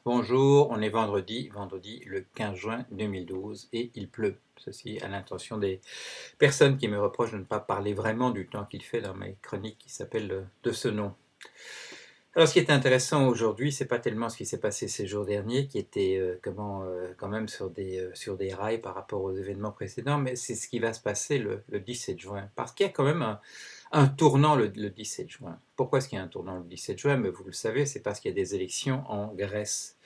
Bonjour, on est vendredi le 15 juin 2012 et il pleut. Ceci à l'intention des personnes qui me reprochent de ne pas parler vraiment du temps qu'il fait dans mes chroniques qui s'appellent de ce nom. Alors ce qui est intéressant aujourd'hui, c'est pas tellement ce qui s'est passé ces jours derniers, qui étaient quand même sur des rails par rapport aux événements précédents, mais c'est ce qui va se passer le 17 juin. Parce qu'il y a quand même un tournant le 17 juin. Pourquoi est-ce qu'il y a un tournant le 17 juin? Mais vous le savez, c'est parce qu'il y a des élections en Grèce.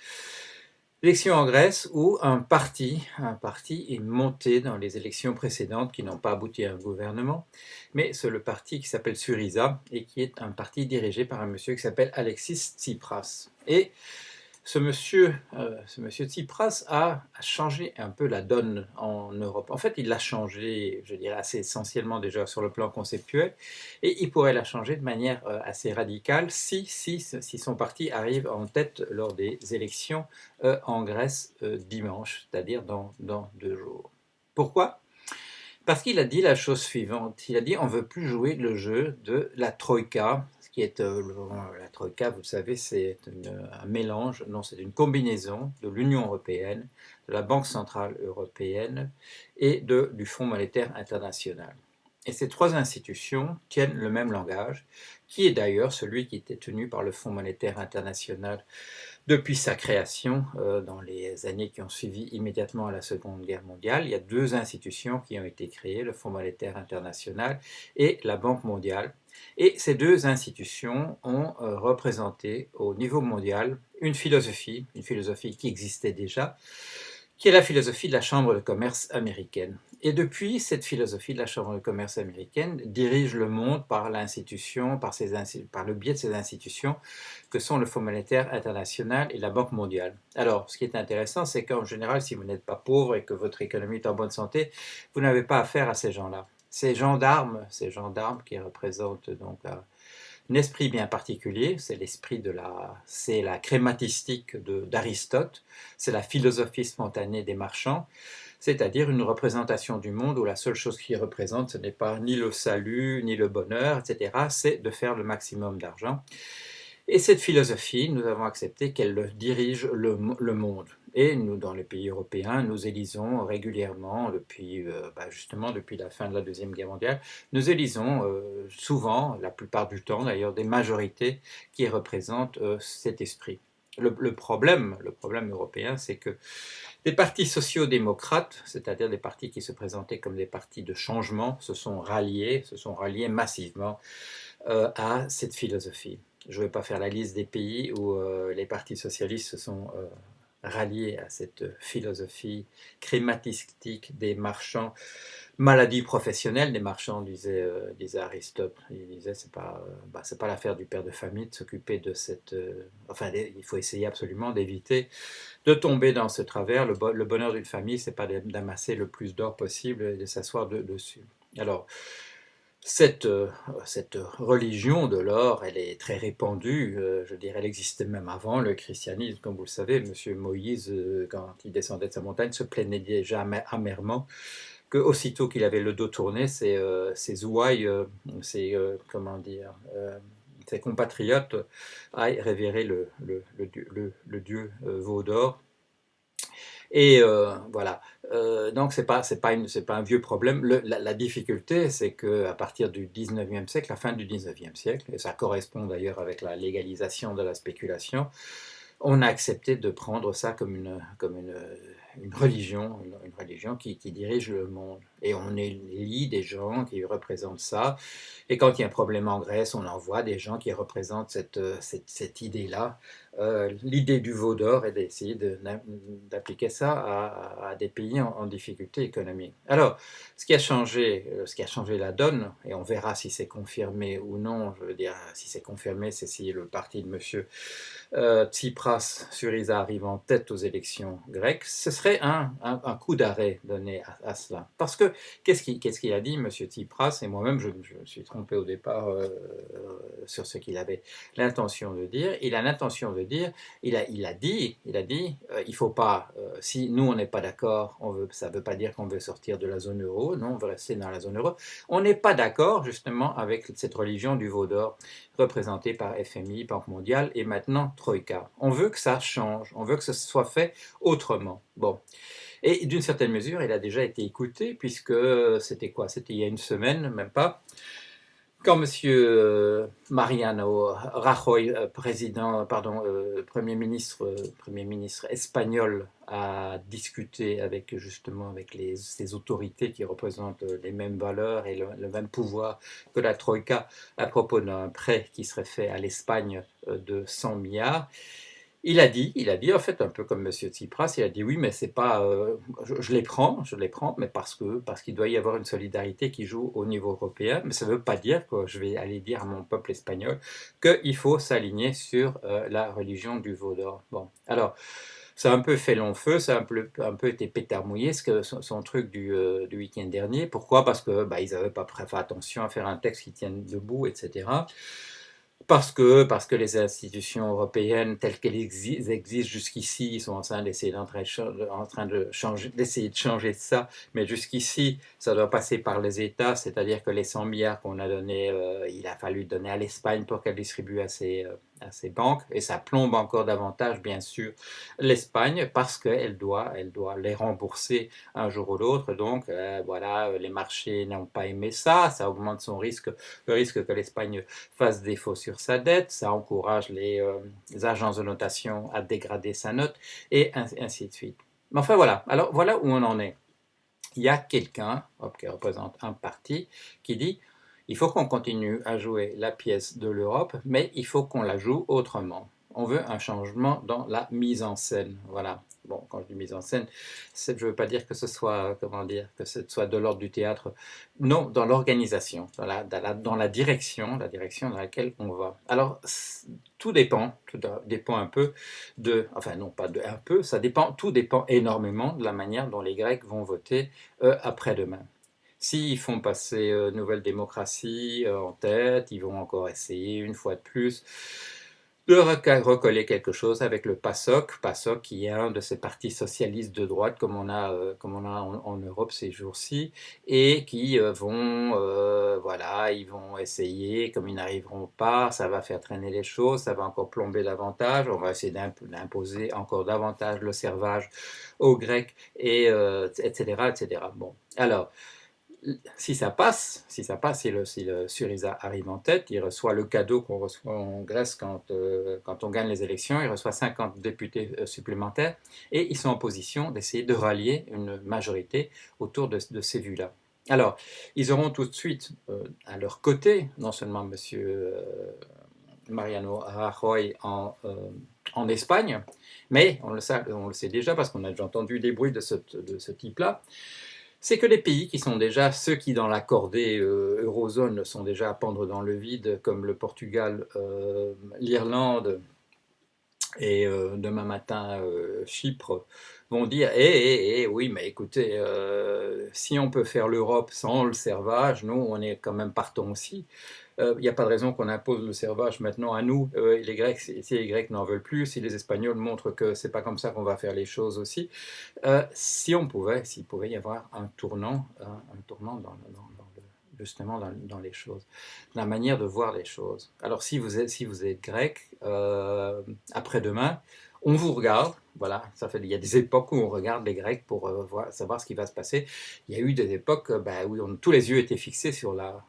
Élections en Grèce où un parti est monté dans les élections précédentes qui n'ont pas abouti à un gouvernement, mais c'est le parti qui s'appelle Syriza et qui est un parti dirigé par un monsieur qui s'appelle Alexis Tsipras. Et ce monsieur Tsipras a changé un peu la donne en Europe. En fait, il l'a changé, je dirais, assez essentiellement déjà sur le plan conceptuel, et il pourrait la changer de manière assez radicale si son parti arrive en tête lors des élections en Grèce dimanche, c'est-à-dire dans 2 jours. Pourquoi? Parce qu'il a dit la chose suivante, il a dit on ne veut plus jouer le jeu de la Troïka, ce qui est la Troïka, vous le savez, c'est un mélange, non, c'est une combinaison de l'Union européenne, de la Banque centrale européenne et du Fonds monétaire international. Et ces trois institutions tiennent le même langage, qui est d'ailleurs celui qui était tenu par le Fonds monétaire international depuis sa création, dans les années qui ont suivi immédiatement à la Seconde Guerre mondiale. Il y a deux institutions qui ont été créées, le Fonds monétaire international et la Banque mondiale. Et ces deux institutions ont représenté au niveau mondial une philosophie qui existait déjà, qui est la philosophie de la Chambre de commerce américaine. Et depuis, cette philosophie de la Chambre de commerce américaine dirige le monde par l'institution, par le biais de ces institutions que sont le Fonds monétaire international et la Banque mondiale. Alors, ce qui est intéressant, c'est qu'en général, si vous n'êtes pas pauvre et que votre économie est en bonne santé, vous n'avez pas affaire à ces gens-là. Ces gendarmes qui représentent donc un esprit bien particulier, c'est c'est la crématistique d'Aristote, c'est la philosophie spontanée des marchands, c'est-à-dire une représentation du monde où la seule chose qui représente, ce n'est pas ni le salut, ni le bonheur, etc., c'est de faire le maximum d'argent. Et cette philosophie, nous avons accepté qu'elle dirige le monde. Et nous, dans les pays européens, nous élisons régulièrement, justement depuis la fin de la Deuxième Guerre mondiale, nous élisons souvent, la plupart du temps d'ailleurs, des majorités qui représentent cet esprit. Le problème européen, c'est que des partis sociaux-démocrates, c'est-à-dire des partis qui se présentaient comme des partis de changement, se sont ralliés massivement à cette philosophie. Je ne vais pas faire la liste des pays où les partis socialistes se sont ralliés à cette philosophie crématistique des marchands, maladie professionnelle des marchands, disait Aristote. Il disait c'est pas l'affaire du père de famille de s'occuper de cette. Il faut essayer absolument d'éviter de tomber dans ce travers. Le bonheur d'une famille, c'est pas d'amasser le plus d'or possible et de s'asseoir dessus. Alors, cette religion de l'or, elle est très répandue, je dirais, elle existait même avant le christianisme, comme vous le savez. Monsieur Moïse, quand il descendait de sa montagne, se plaignait déjà amèrement que aussitôt qu'il avait le dos tourné, ses ouailles, comment dire, ses compatriotes aillent révérer le dieu veau d'or. Et voilà. Donc c'est pas un vieux problème. La difficulté, c'est qu'à partir du 19e siècle, la fin du 19e siècle, et ça correspond d'ailleurs avec la légalisation de la spéculation, on a accepté de prendre ça comme une religion, une religion qui dirige le monde. Et on élit des gens qui représentent ça. Et quand il y a un problème en Grèce, on envoie des gens qui représentent cette idée-là. L'idée du veau d'or est d'essayer d'appliquer ça à des pays en difficulté économique. Alors, ce qui a changé la donne, et on verra si c'est confirmé ou non, je veux dire, si c'est confirmé, c'est si le parti de monsieur Tsipras, Syriza arrive en tête aux élections grecques, ce serait un coup d'arrêt donné à cela. Parce que, qu'est-ce qu'il a dit, M. Tsipras, et moi-même je me suis trompé au départ sur ce qu'il avait l'intention de dire. Il a l'intention de dire, il a dit, il faut pas, si nous on n'est pas d'accord, ça ne veut pas dire qu'on veut sortir de la zone euro, non, on veut rester dans la zone euro. On n'est pas d'accord justement avec cette religion du veau d'or. représentés par FMI, Banque mondiale et maintenant Troïka. On veut que ça change, on veut que ce soit fait autrement. Bon. Et d'une certaine mesure, il a déjà été écouté, puisque c'était quoi? C'était il y a une semaine, même pas, quand M. Mariano Rajoy, Premier ministre espagnol, a discuté avec justement avec ces autorités qui représentent les mêmes valeurs et le même pouvoir que la Troïka à propos d'un prêt qui serait fait à l'Espagne de 100 milliards, il a dit en fait un peu comme Monsieur Tsipras, il a dit oui, mais c'est pas, je les prends, mais parce qu'il doit y avoir une solidarité qui joue au niveau européen, mais ça ne veut pas dire que je vais aller dire à mon peuple espagnol qu'il faut s'aligner sur la religion du veau d'or. Bon, alors ça a un peu fait long feu, ça a un peu été pétard mouillé, son truc du week-end dernier. Pourquoi? Parce que bah, ils n'avaient pas fait attention à faire un texte qui tienne debout, etc. Parce que les institutions européennes telles qu'elles existent jusqu'ici, ils sont en train d'essayer d'essayer de changer ça, mais jusqu'ici, ça doit passer par les États, c'est-à-dire que les 100 milliards qu'on a donnés, il a fallu donner à l'Espagne pour qu'elle distribue à ses banques, et ça plombe encore davantage, bien sûr, l'Espagne, parce elle doit les rembourser un jour ou l'autre, donc voilà, les marchés n'ont pas aimé ça, ça augmente le risque que l'Espagne fasse défaut sur sa dette, ça encourage les agences de notation à dégrader sa note, et ainsi de suite. Mais enfin voilà, alors voilà où on en est. Il y a quelqu'un qui représente un parti qui dit il faut qu'on continue à jouer la pièce de l'Europe, mais il faut qu'on la joue autrement. On veut un changement dans la mise en scène. Voilà. Bon, quand je dis mise en scène, je ne veux pas dire que ce soit, comment dire, que ce soit de l'ordre du théâtre. Non, dans l'organisation, dans la direction dans laquelle on va. Alors, tout dépend un peu enfin non pas de un peu, tout dépend énormément de la manière dont les Grecs vont voter après-demain. S'ils font passer Nouvelle Démocratie en tête, ils vont encore essayer une fois de plus de recoller quelque chose avec le PASOK qui est un de ces partis socialistes de droite comme on a en Europe ces jours-ci, et qui voilà, ils vont essayer, comme ils n'arriveront pas, ça va faire traîner les choses, ça va encore plomber davantage, on va essayer d'imposer encore davantage le servage aux Grecs, etc., etc. Bon, alors, si le Syriza arrive en tête, il reçoit le cadeau qu'on reçoit en Grèce quand on gagne les élections, il reçoit 50 députés supplémentaires, et ils sont en position d'essayer de rallier une majorité autour de ces vues-là. Alors, ils auront tout de suite à leur côté, non seulement M. Mariano Rajoy en Espagne, mais on le sait déjà parce qu'on a déjà entendu des bruits de ce type-là, c'est que les pays qui sont déjà, ceux qui dans la cordée eurozone sont déjà à pendre dans le vide, comme le Portugal, l'Irlande et demain matin Chypre, vont dire oui, mais écoutez, si on peut faire l'Europe sans le servage, nous on est quand même partants aussi. Il n'y a pas de raison qu'on impose le servage maintenant à nous. Les Grecs, si les Grecs n'en veulent plus, si les Espagnols montrent que c'est pas comme ça qu'on va faire les choses aussi, s'il pouvait y avoir un tournant justement dans les choses, la manière de voir les choses. Alors si vous êtes grec, après-demain, on vous regarde, voilà, il y a des époques où on regarde les Grecs pour savoir ce qui va se passer. Il y a eu des époques où tous les yeux étaient fixés sur la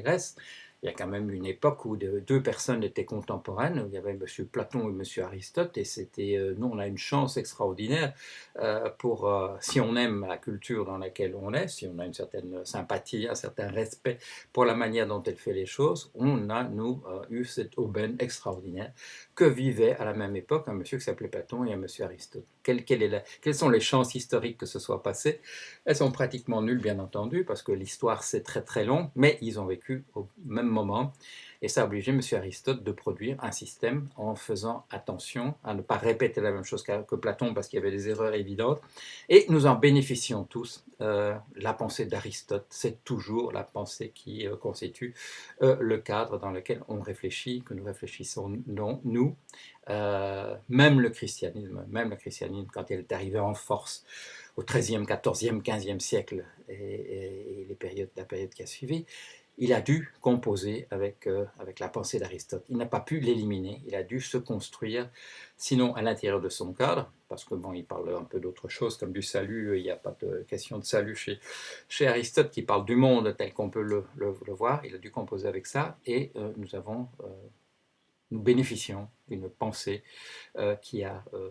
Grèce. Il y a quand même une époque où deux personnes étaient contemporaines. Il y avait M. Platon et M. Aristote, et nous, on a une chance extraordinaire si on aime la culture dans laquelle on est, si on a une certaine sympathie, un certain respect pour la manière dont elle fait les choses, on a, nous, eu cette aubaine extraordinaire que vivait à la même époque un monsieur qui s'appelait Platon et un monsieur Aristote. Quelles sont les chances historiques que ce soit passé? Elles sont pratiquement nulles, bien entendu, parce que l'histoire c'est très très long, mais ils ont vécu au même moment, et ça a obligé M. Aristote de produire un système en faisant attention à ne pas répéter la même chose que Platon, parce qu'il y avait des erreurs évidentes, et nous en bénéficions tous. La pensée d'Aristote, c'est toujours la pensée qui constitue le cadre dans lequel on réfléchit, que nous réfléchissons nous. Même le christianisme, quand il est arrivé en force au XIIIe, XIVe, XVe siècle et la période qui a suivi, il a dû composer avec la pensée d'Aristote. Il n'a pas pu l'éliminer, il a dû se construire, sinon à l'intérieur de son cadre, parce que bon, il parle un peu d'autre chose, comme du salut, il n'y a pas de question de salut chez Aristote, qui parle du monde tel qu'on peut le voir, il a dû composer avec ça, et nous bénéficions d'une pensée euh, qui, a, euh,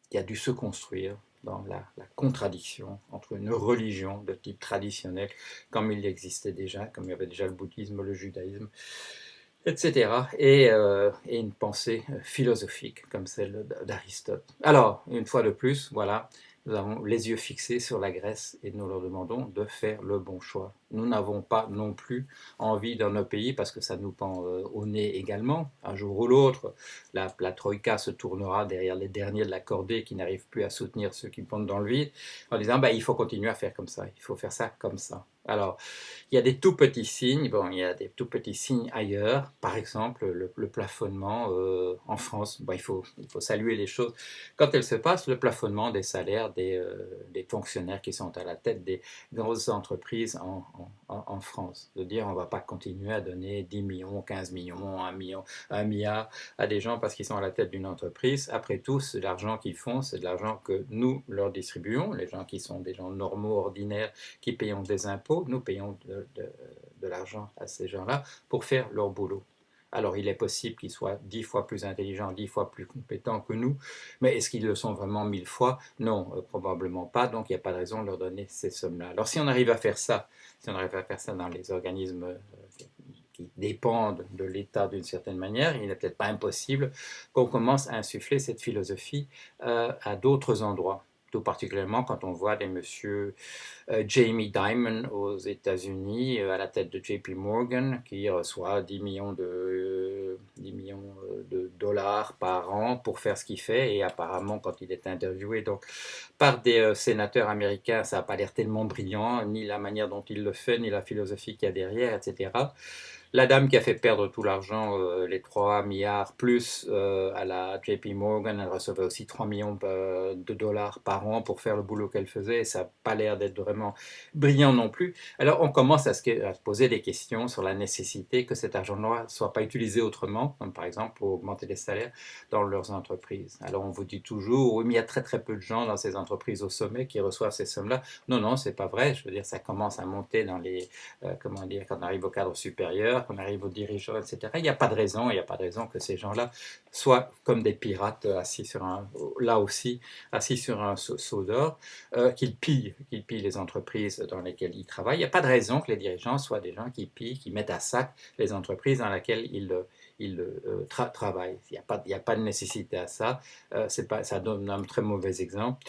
qui a dû se construire dans la contradiction entre une religion de type traditionnel, comme il existait déjà, comme il y avait déjà le bouddhisme, le judaïsme, etc., et une pensée philosophique comme celle d'Aristote. Alors, une fois de plus, voilà, nous avons les yeux fixés sur la Grèce et nous leur demandons de faire le bon choix. Nous n'avons pas non plus envie dans nos pays, parce que ça nous pend au nez également, un jour ou l'autre, la Troïka se tournera derrière les derniers de la cordée qui n'arrivent plus à soutenir ceux qui pondent dans le vide, en disant bah, il faut continuer à faire comme ça, il faut faire ça comme ça. Alors, il y a des tout petits signes, bon, il y a des tout petits signes ailleurs, par exemple le plafonnement en France. Bon, il faut saluer les choses quand elles se passent, le plafonnement des salaires des fonctionnaires qui sont à la tête des grosses entreprises en France. De dire on ne va pas continuer à donner 10 millions, 15 millions, 1 million, 1 milliard à des gens parce qu'ils sont à la tête d'une entreprise. Après tout, c'est de l'argent qu'ils font, c'est de l'argent que nous leur distribuons, les gens qui sont des gens normaux, ordinaires, qui payons des impôts, nous payons de l'argent à ces gens-là pour faire leur boulot. Alors il est possible qu'ils soient 10 fois plus intelligents, 10 fois plus compétents que nous, mais est-ce qu'ils le sont vraiment 1000 fois? Non, probablement pas, donc il n'y a pas de raison de leur donner ces sommes-là. Alors si on arrive à faire ça, si on arrive à faire ça dans les organismes qui dépendent de l'État d'une certaine manière, il n'est peut-être pas impossible qu'on commence à insuffler cette philosophie à d'autres endroits. Tout particulièrement quand on voit des messieurs Jamie Dimon aux États-Unis à la tête de JP Morgan qui reçoit 10 millions de dollars par an pour faire ce qu'il fait, et apparemment quand il est interviewé donc, par des sénateurs américains, ça n'a pas l'air tellement brillant, ni la manière dont il le fait, ni la philosophie qu'il y a derrière, etc. La dame qui a fait perdre tout l'argent, les 3 milliards plus à la JP Morgan, elle recevait aussi 3 millions de dollars par an pour faire le boulot qu'elle faisait, et ça n'a pas l'air d'être vraiment brillant non plus. Alors on commence à se poser des questions sur la nécessité que cet argent-là ne soit pas utilisé autrement, comme par exemple pour augmenter les salaires dans leurs entreprises. Alors on vous dit toujours, oui mais il y a très très peu de gens dans ces entreprises au sommet qui reçoivent ces sommes-là. Non, non, c'est pas vrai, je veux dire, ça commence à monter dans les, comment dire, quand on arrive au cadre supérieur, qu'on arrive aux dirigeants, etc. Il n'y a pas de raison, il n'y a pas de raison que ces gens-là soient comme des pirates assis sur là aussi, assis sur un seau d'or, qu'ils pillent les entreprises dans lesquelles ils travaillent. Il n'y a pas de raison que les dirigeants soient des gens qui pillent, qui mettent à sac les entreprises dans lesquelles ils travaillent. Il n'y a pas de nécessité à ça. Ça donne un très mauvais exemple.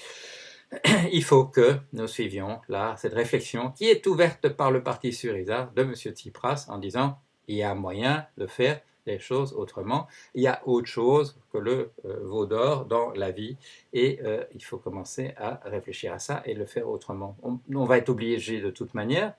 Il faut que nous suivions là cette réflexion qui est ouverte par le parti Syriza de M. Tsipras en disant il y a moyen de faire les choses autrement, il y a autre chose que le veau d'or dans la vie, et il faut commencer à réfléchir à ça et le faire autrement. On va être obligé de toute manière.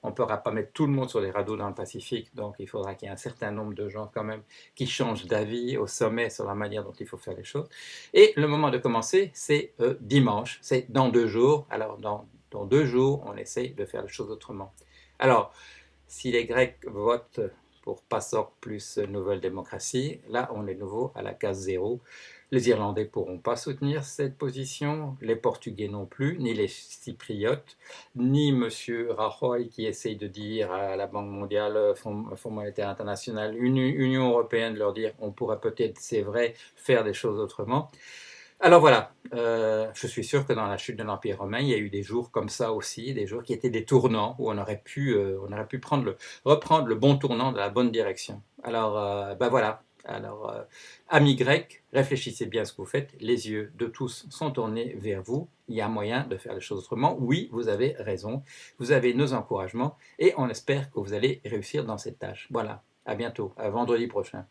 On ne pourra pas mettre tout le monde sur les radeaux dans le Pacifique, donc il faudra qu'il y ait un certain nombre de gens quand même qui changent d'avis au sommet sur la manière dont il faut faire les choses. Et le moment de commencer, c'est dimanche, c'est dans 2 jours. Alors dans 2 jours, on essaye de faire les choses autrement. Alors, si les Grecs votent pour PASOK plus Nouvelle Démocratie, là on est nouveau à la case zéro. Les Irlandais ne pourront pas soutenir cette position, les Portugais non plus, ni les Cypriotes, ni M. Rajoy qui essaye de dire à la Banque mondiale, Fonds monétaire international, Union européenne, de leur dire on pourrait peut-être, c'est vrai, faire des choses autrement. Alors voilà, je suis sûr que dans la chute de l'Empire romain, il y a eu des jours comme ça aussi, des jours qui étaient des tournants, où on aurait pu reprendre le bon tournant de la bonne direction. Alors, ben voilà. Alors, amis grecs, réfléchissez bien à ce que vous faites. Les yeux de tous sont tournés vers vous. Il y a moyen de faire les choses autrement. Oui, vous avez raison. Vous avez nos encouragements et on espère que vous allez réussir dans cette tâche. Voilà. À bientôt. À vendredi prochain.